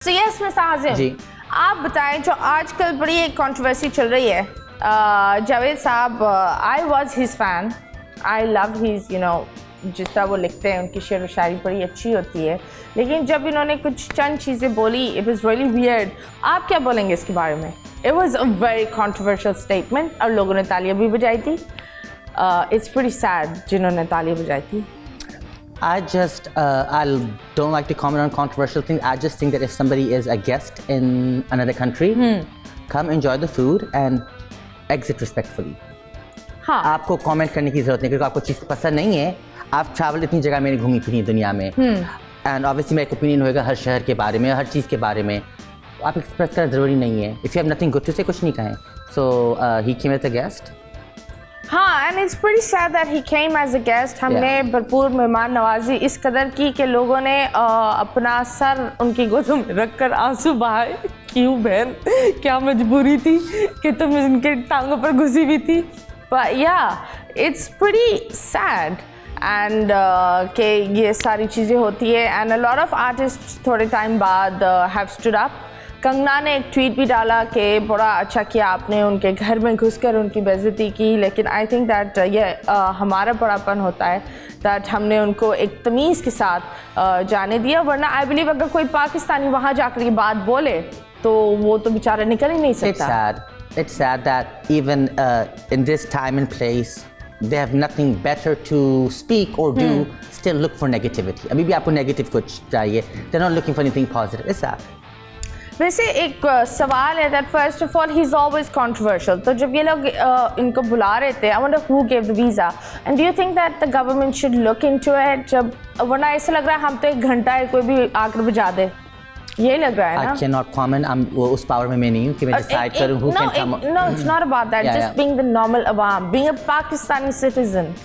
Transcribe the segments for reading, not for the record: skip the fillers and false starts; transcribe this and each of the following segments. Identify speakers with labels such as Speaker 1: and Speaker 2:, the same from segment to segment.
Speaker 1: CS में साजिम
Speaker 2: जी।
Speaker 1: आप बताएं जो आजकल बड़ी एक कंट्रोवर्सी चल रही है जावेद साहब I was his fan I love his जिस तरह वो लिखते हैं उनकी शेर व शायरी बड़ी अच्छी होती है लेकिन जब इन्होंने कुछ चंद चीज़ें बोली इट वाज रियली वियर्ड। आप क्या बोलेंगे इसके बारे में? It was a very controversial statement और लोगों ने तालियां भी बजाई थी। इट्स प्रीटी सैड जिन्होंने तालियां बजाई थी।
Speaker 2: I don't like to comment on controversial things. I just think that if somebody is a guest in another country, come enjoy the food and exit respectfully.
Speaker 1: हाँ
Speaker 2: आपको comment करने की जरूरत नहीं क्योंकि आपको चीज़ पसंद नहीं है। आप travel इतनी जगह मैंने घूमी फिरी दुनिया में and obviously मेरा एक opinion होगा हर शहर के बारे में, हर चीज़ के बारे में। आप express करना ज़रूरी नहीं है। If you have nothing good to say, कुछ नहीं कहें। So he came as a guest.
Speaker 1: हाँ and it's pretty sad that he came as a guest. हमने भरपूर मेहमान नवाजी इस कदर की कि लोगों ने अपना सर उनकी गोदों में रखकर आंसू बहाए। क्यों बहन, क्या मजबूरी थी कि तुम इनके टांगों पर घुसी हुई थी। बट या इट्स प्रीटी सैड एंड कि ये सारी चीज़ें होती है and a lot of artist थोड़े टाइम बाद हैव स्टूड अप। कंगना ने एक ट्वीट भी डाला कि बड़ा अच्छा किया आपने उनके घर में घुसकर उनकी बेइज्जती की, लेकिन आई थिंक दैट ये हमारा बड़ापन होता है दैट हमने उनको एक तमीज़ के साथ जाने दिया। वरना आई बिलीव अगर कोई पाकिस्तानी वहाँ जाकर ये बात बोले तो वो तो बेचारा निकल ही नहीं सकता।
Speaker 2: It's sad that even in this time and place they have nothing better to speak or do, still look for negativity. अभी भी आपको negative कुछ चाहिए, they're not looking for anything positive. It's sad.
Speaker 1: वैसे एक सवाल है that first of all he is always controversial. तो जब ये लोग इनको बुला रहे थे I wonder who give the visa and do you think that the government should look into it? जब वरना ऐसा लग रहा है हम तो एक घंटा है कोई भी आकर बजा दे, यही लग रहा है ना।
Speaker 2: I cannot comment. उस पावर में मैं नहीं हूँ कि मैं डिसाइड करूँ who can come.
Speaker 1: No, it's not about that.
Speaker 2: Yeah,
Speaker 1: Just being the normal awam, being a Pakistani citizen.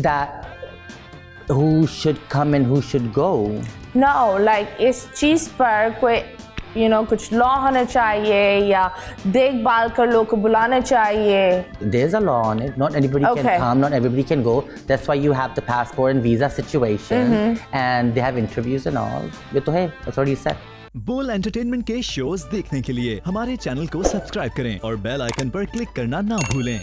Speaker 2: That who should come and who should go.
Speaker 1: No, like इस चीज़ पर कोई कुछ लॉ होना चाहिए या देखभाल कर लोग को बुलाना चाहिए।
Speaker 2: There's a law on it. Not anybody can come, not everybody can go. That's why you have the passport and visa situation and they have interviews and all. ये तो है, that's what you said.
Speaker 3: बोल entertainment के shows देखने के लिए हमारे channel को सब्सक्राइब करें और बेल आइकन पर क्लिक करना ना भूलें।